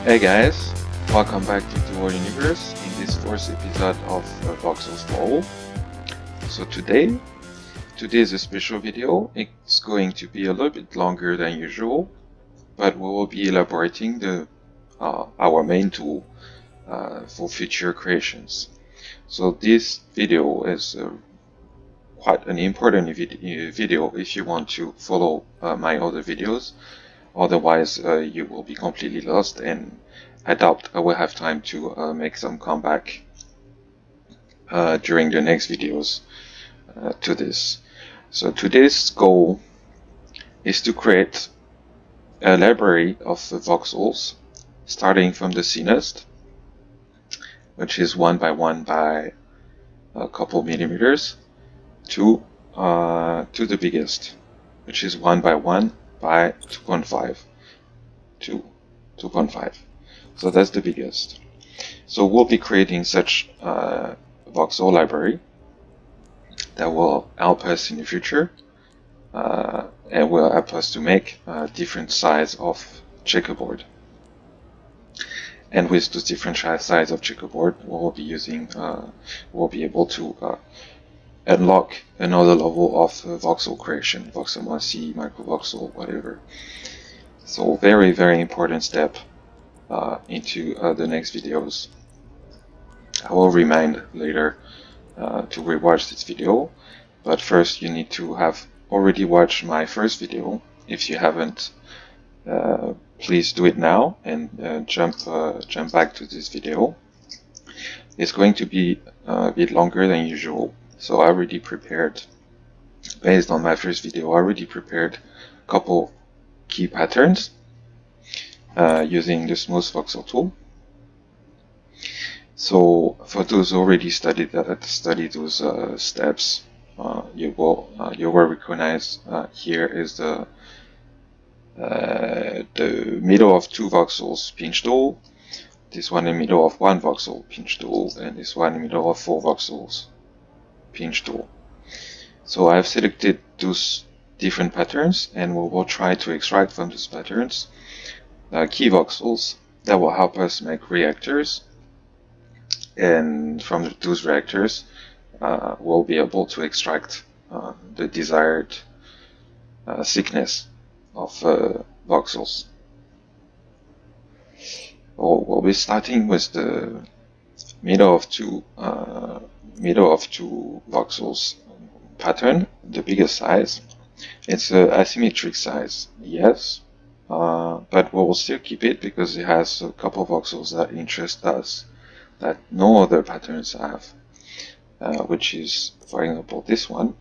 Hey guys, welcome back to Dual Universe in this fourth episode of Voxels for All. So today is a special video. It's going to be a little bit longer than usual, but we will be elaborating our main tool for future creations. So this video is quite an important video if you want to follow my other videos. Otherwise, you will be completely lost, and I doubt I will have time to make some comeback during the next videos to this. So today's goal is to create a library of voxels starting from the thinnest, which is 1 by 1 by a couple millimeters, to the biggest, which is 1 by 1 by 2.5 to 2.5. So that's the biggest. So we'll be creating such a voxel library that will help us in the future and will help us to make different size of checkerboard. And with those different size of checkerboard, we'll be using, we'll be able to unlock another level of voxel creation, Voxelmancy, microvoxel, whatever. So very, very important step into the next videos. I will remind later to rewatch this video, but first you need to have already watched my first video. If you haven't, please do it now and jump back to this video. It's going to be a bit longer than usual, so I already prepared, based on my first video, I already prepared a couple key patterns using the Smooth Voxel Tool. So for those who already studied those steps, you will recognize here is the middle of 2 voxels pinch tool, this one in the middle of 1 voxel pinch tool, and this one in the middle of 4 voxels pinch tool. So I've selected those different patterns, and we will try to extract from those patterns key voxels that will help us make reactors, and from those reactors we'll be able to extract the desired thickness of voxels. We'll be starting with the middle of two voxels pattern, the biggest size. It's an asymmetric size, yes, but we will still keep it because it has a couple of voxels that interest us that no other patterns have, which is, for example, this one.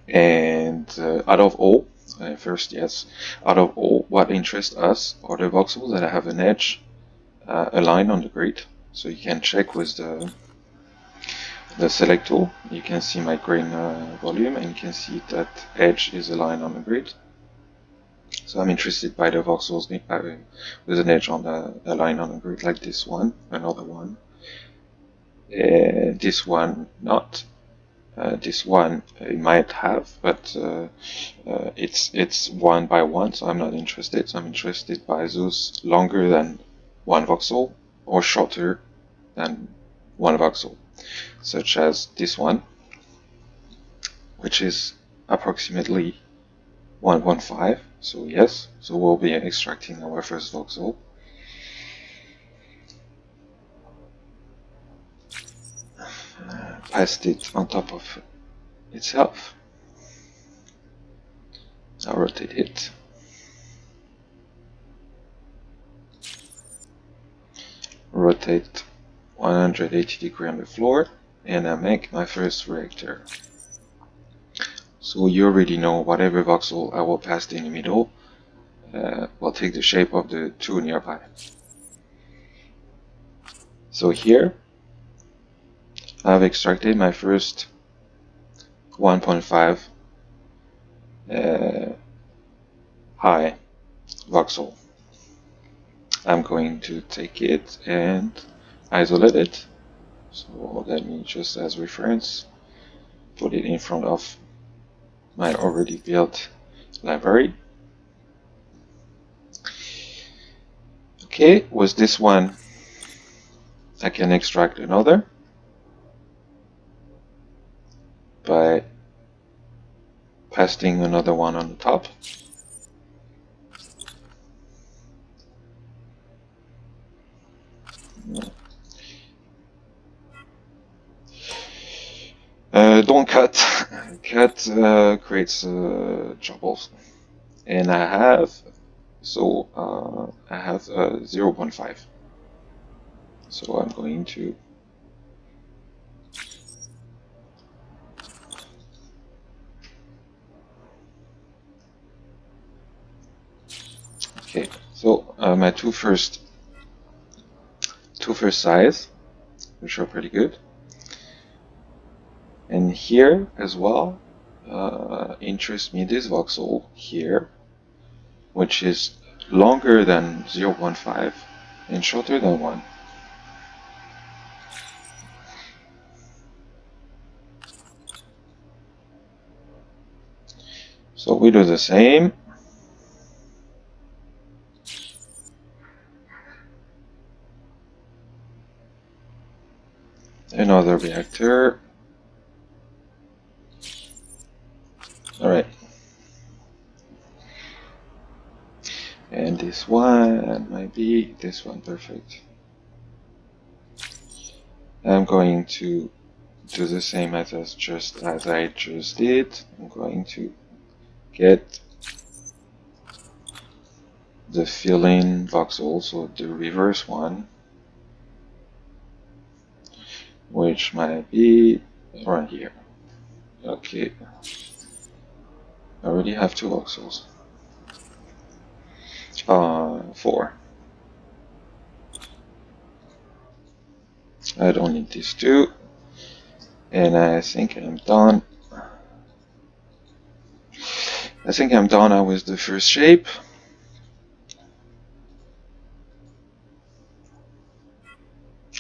And out of all, out of all, what interests us are the voxels that have an edge aligned on the grid. So you can check with the select tool. You can see my grain volume, and you can see that edge is aligned on the grid. So I'm interested by the voxels with an edge on the line on the grid, like this one, another one, this one not. This one it might have, but it's 1 by 1, so I'm not interested. So I'm interested by those longer than 1 voxel or shorter than 1 voxel, such as this one, which is approximately 1.5. So yes, so we'll be extracting our first voxel. Passed it on top of itself. I rotate it. Rotate 180 degrees on the floor, and I make my first reactor. So you already know whatever voxel I will pass in the middle will take the shape of the two nearby. So here I've extracted my first 1.5 high voxel. I'm going to take it and isolate it. So let me just as reference put it in front of my already built library. Okay, with this one I can extract another by pasting another one on the top. Don't cut. Cut creates troubles. And I have 0.5. So I'm going to okay. So my two first size, which are pretty good. And here as well, interests me this voxel here, which is longer than 0.5 and shorter than 1. So we do the same. Another reactor. Alright. And this one might be this one, perfect. I'm going to do the same as I just did. I'm going to get the fill-in voxel, so the reverse one, which might be right here. Okay, I already have two voxels. 4. I don't need these two, and I think I'm done. Now with the first shape.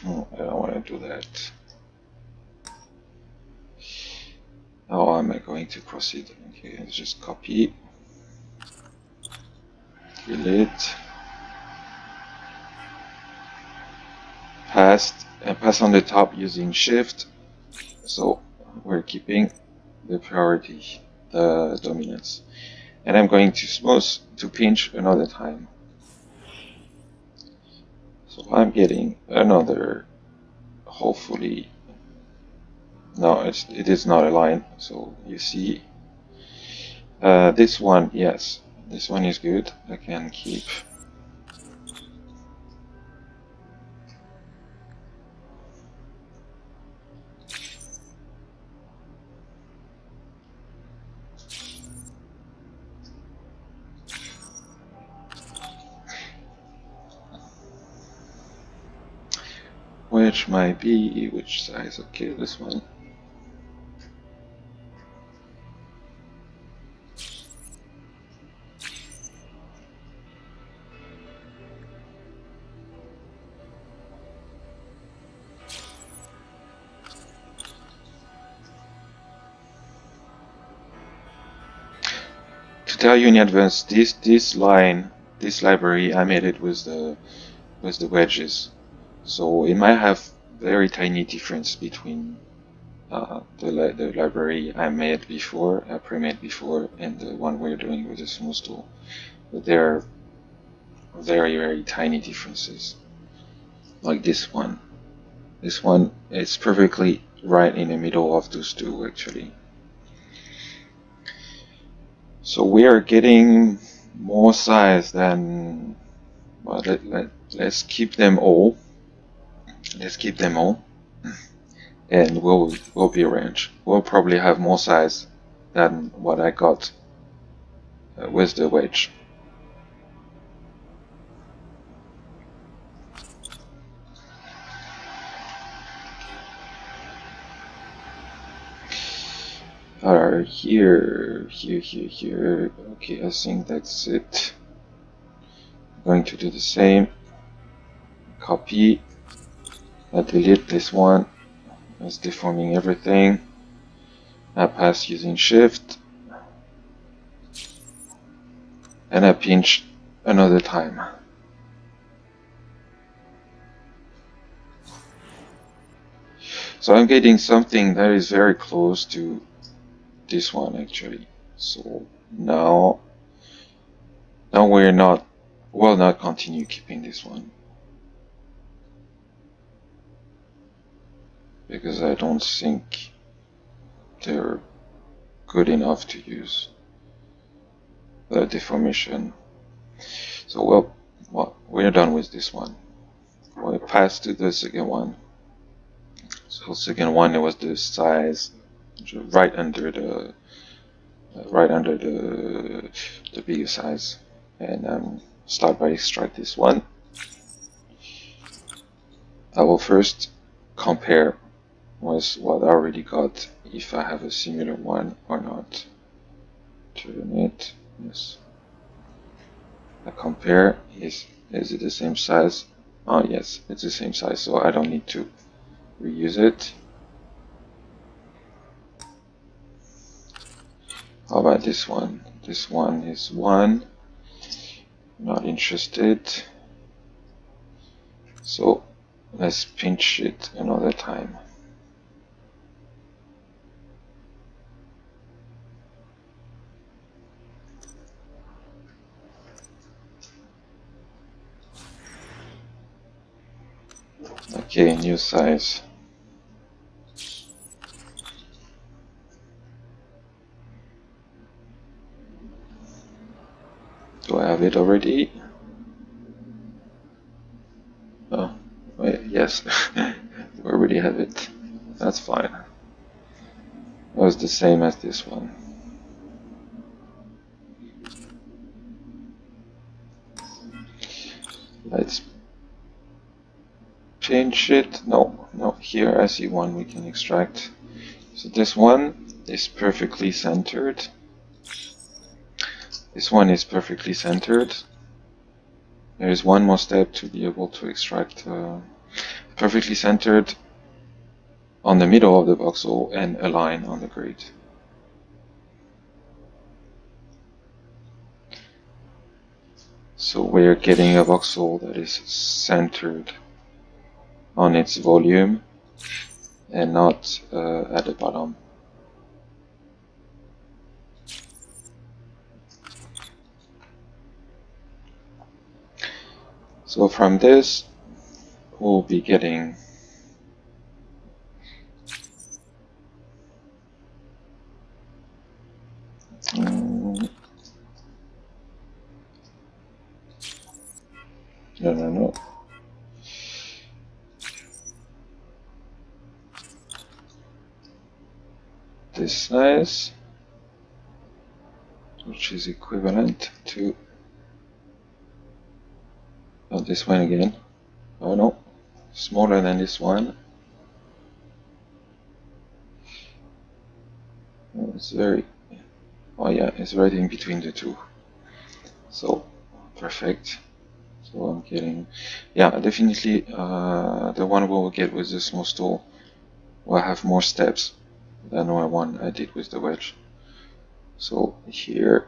Oh, I don't want to do that. How am I going to proceed? Okay, let's just copy, delete, pass on the top using Shift. So we're keeping the priority, the dominance. And I'm going to smooth to pinch another time. So I'm getting another, hopefully, no, it is not a line. So you see, this one, yes, this one is good. I can keep. Which might be, which size? Okay, this one. To tell you in advance, this library, I made it with the wedges, so it might have very tiny difference between the library I made before, I pre-made before, and the one we're doing with the smooth tool. But there are very tiny differences. Like this one. This one is perfectly right in the middle of those two, actually. So we are getting more size than. Well, let's keep them all. Let's keep them all. And we'll be arranged. We'll probably have more size than what I got with the wedge. Here. Okay, I think that's it. I'm going to do the same. Copy. I delete this one. It's deforming everything. I pass using Shift. And I pinch another time. So I'm getting something that is very close to this one actually. So now we're not, will not continue keeping this one, because I don't think they're good enough to use the deformation. So well, we're done with this one. We'll pass to the second one. So second one, it was the size right under the bigger size, and start by extract this one. I will first compare with what I already got, if I have a similar one or not. Turn it, yes. I compare, is it the same size? Oh yes, it's the same size, so I don't need to reuse it. How about this one? This one is 1. Not interested. So let's pinch it another time. Okay, new size. Do I have it already? Oh, wait, yes, we already have it. That's fine. It was the same as this one. Let's change it. No, here I see one we can extract. So this one is perfectly centered. This one is perfectly centered. There is one more step to be able to extract perfectly centered on the middle of the voxel and a line on the grid. So we're getting a voxel that is centered on its volume and not at the bottom. So from this, we'll be getting no. This size, which is equivalent to this one again. Oh no, smaller than this one. It's very, oh yeah, it's right in between the two. So perfect. So I'm getting, yeah, definitely the one we will get with the small tool will have more steps than the one I did with the wedge. So here,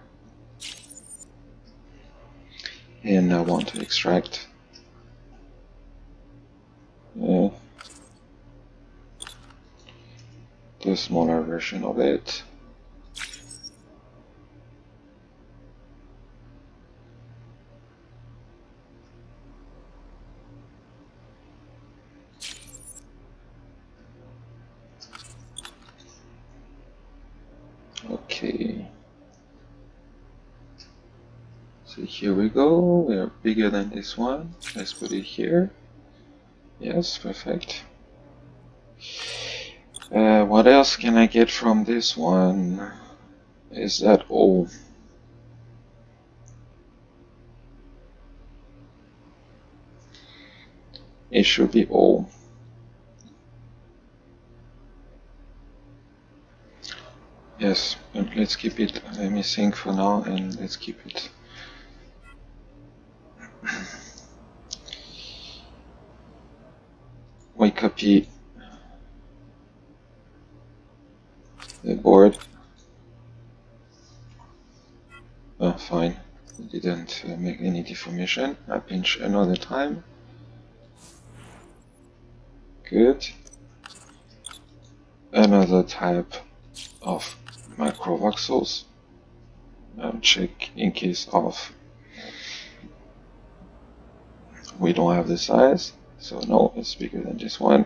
and I want to extract the smaller version of it. Okay, so here we go. We are bigger than this one. Let's put it here. Yes, perfect. What else can I get from this one? Is that all? It should be all. Yes, let's keep it. Let me think for now, and let's keep it. We copy the board. Oh, fine. It didn't make any deformation. I pinch another time. Good. another type of micro voxels. Check in case of we don't have the size, so no, it's bigger than this one.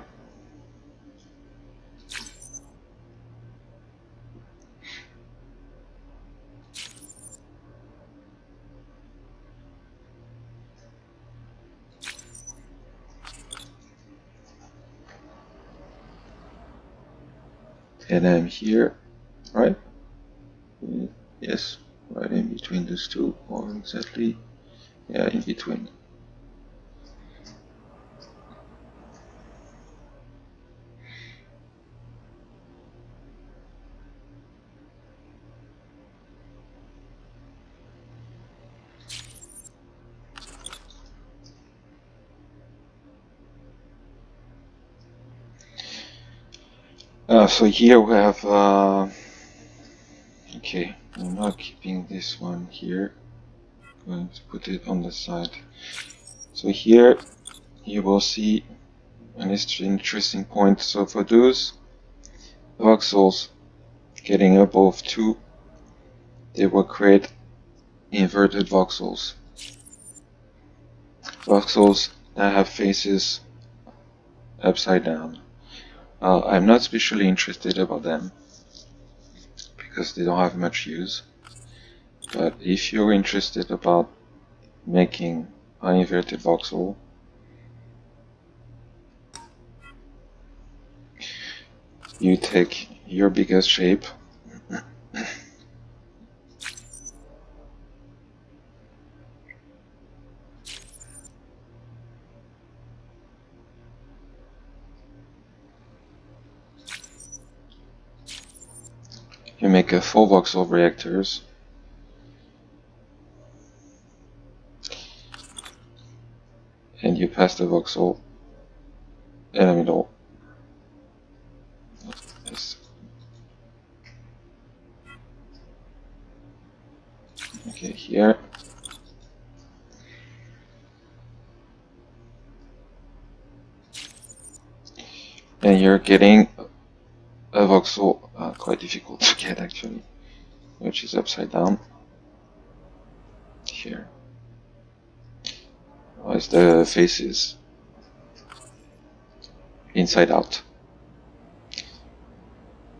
And I'm here, right? Yes, right in between these two, or exactly, yeah, in between. So here we have, okay, I'm not keeping this one here, I'm going to put it on the side. So here you will see an interesting point. So for those voxels getting above 2, they will create inverted voxels. Voxels that have faces upside down. I'm not especially interested about them because they don't have much use. But if you're interested about making an inverted voxel, you take your biggest shape you make a 4 voxel reactors and you pass the voxel in the middle. Yes. Okay, here. And you're getting a voxel quite difficult to get actually, which is upside down. Here. As the face is inside out.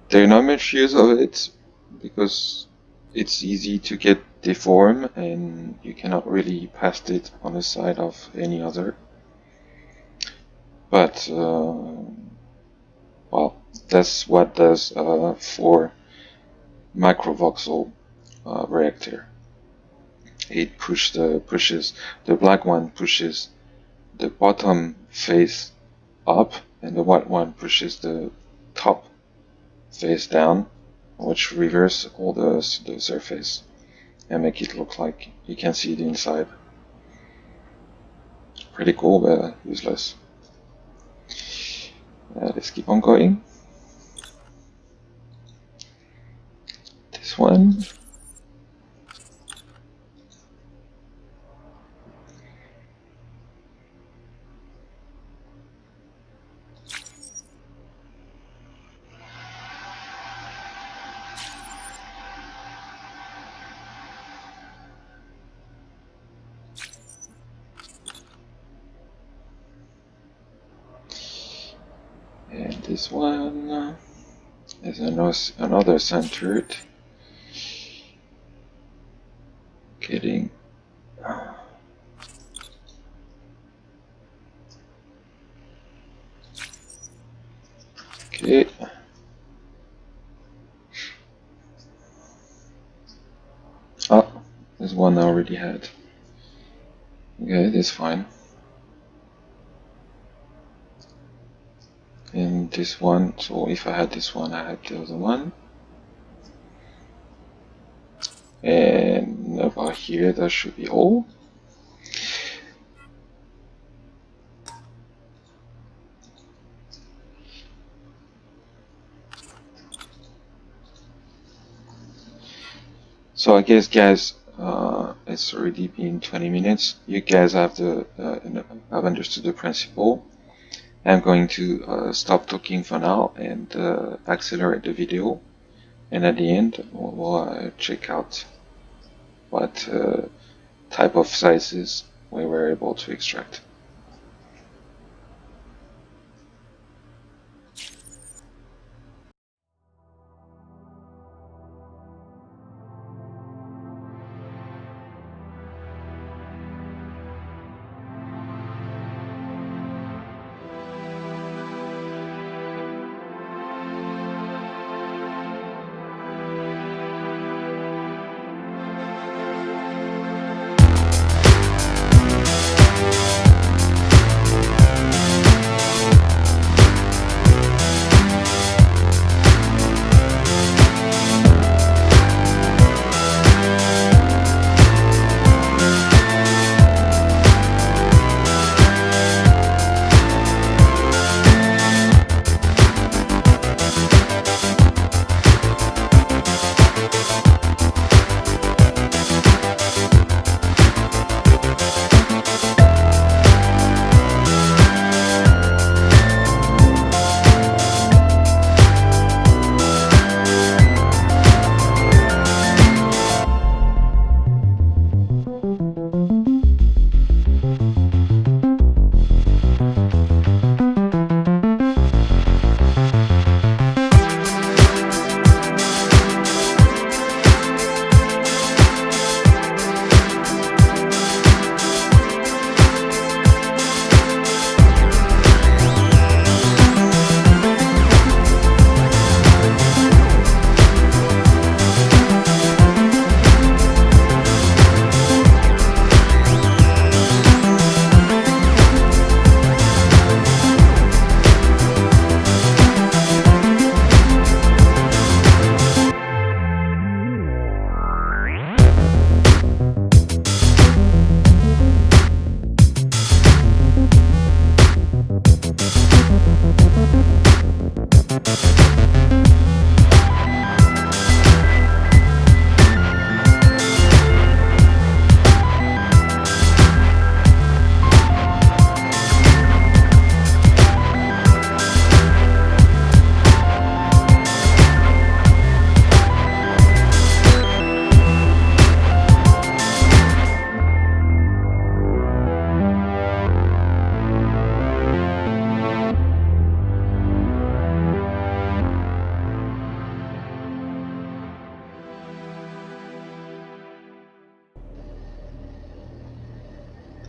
There's not much use of it because it's easy to get deformed and you cannot really pass it on the side of any other. But well, that's what does for microvoxel reactor. It pushes the black one pushes the bottom face up, and the white one pushes the top face down, which reverse all the surface and make it look like you can see the inside. Pretty cool, but useless. Let's keep on going. This one. And this one is another centered. Getting okay. Oh, this one I already had. Okay, this is fine. And this one, so if I had this one, I had the other one. And about here, that should be all. So I guess, guys, it's already been 20 minutes. You guys have understood the principle. I'm going to stop talking for now and accelerate the video, and at the end we'll check out what type of sizes we were able to extract.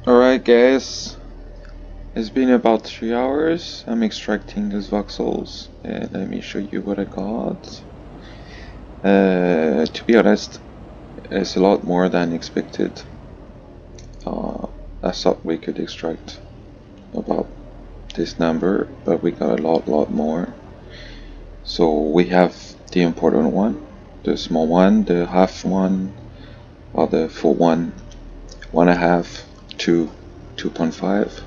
Alright guys, it's been about 3 hours. I'm extracting those voxels and let me show you what I got. To be honest, it's a lot more than expected. I thought we could extract about this number, but we got a lot more. So we have the important one, the small one, the half one, or the full one, 1.5, 2, 2.5.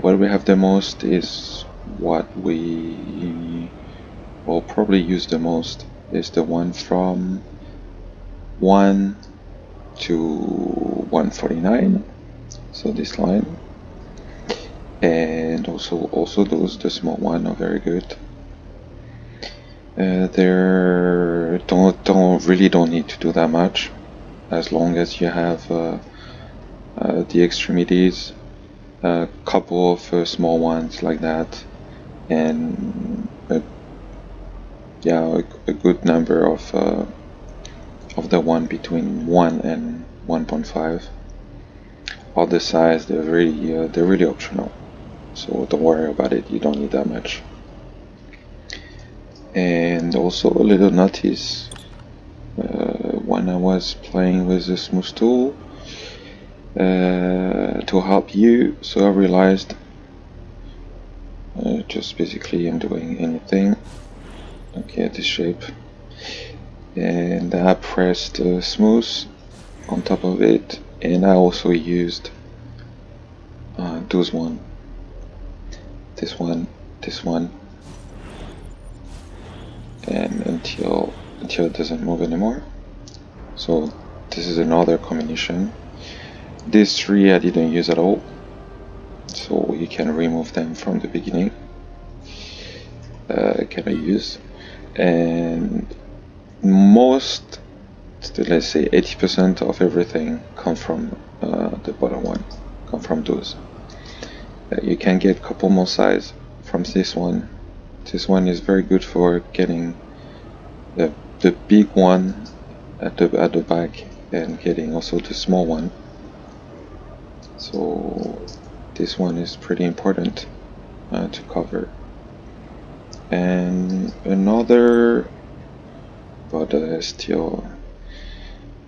What we have the most is what we will probably use the most is the one from 1 to 149, so this line, and also those, the small one, are very good. They don't need to do that much, as long as you have the extremities, a couple of small ones like that, and a good number of the one between 1 and 1.5. Other size, they're really optional, so don't worry about it, you don't need that much. And also a little notice, when I was playing with the smooth tool to help you, so I realized just basically I'm doing anything. Okay, this shape, and I pressed smooth on top of it, and I also used this one, and until it doesn't move anymore. So this is another combination. These three I didn't use at all. so you can remove them from the beginning. Can I use? And most, let's say 80% of everything come from the bottom one, come from those. You can get a couple more size from this one. This one is very good for getting the big one at the back and getting also the small one. So this one is pretty important to cover. And another, but still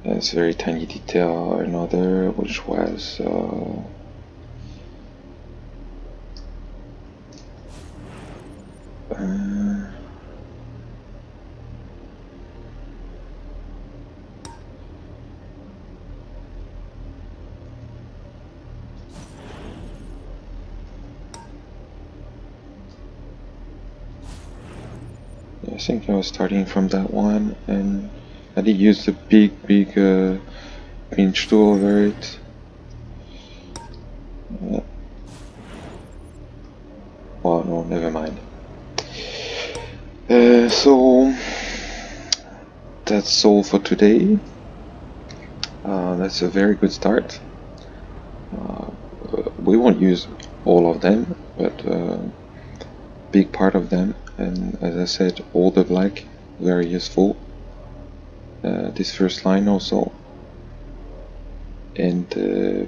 it's very tiny detail, another which was I think I was starting from that one, and I did use the big pinch tool over it. Well, no, never mind. So that's all for today. That's a very good start. We won't use all of them, but big part of them. And as I said, all the black, very useful. This first line also, and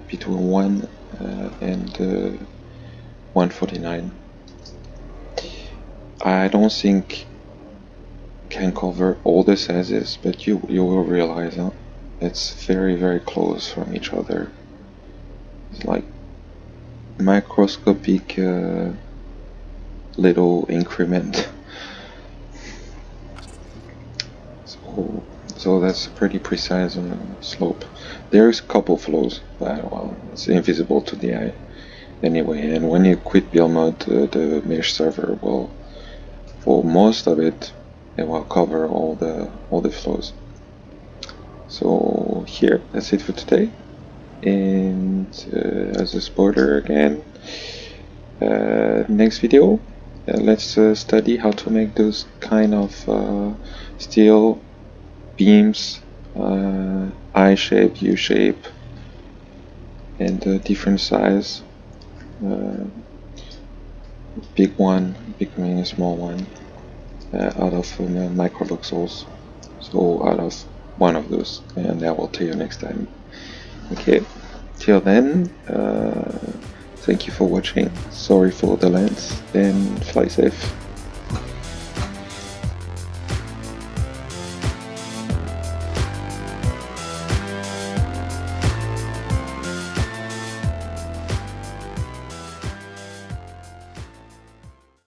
between 1 and 149. I don't think can cover all the sizes, but you will realize it's very close from each other. It's like microscopic little increment. So that's a pretty precise slope. There's a couple flows, but well, it's invisible to the eye anyway. And when you quit build mode, the mesh server will, for most of it, it will cover all the flows. So here, that's it for today. And as a spoiler again, next video, let's study how to make those kind of steel beams, I shape, U shape, and different size. Big one, big meaning small one, out of micro voxels. So out of one of those, and I will tell you next time. Okay, till then, thank you for watching. Sorry for the length, and fly safe.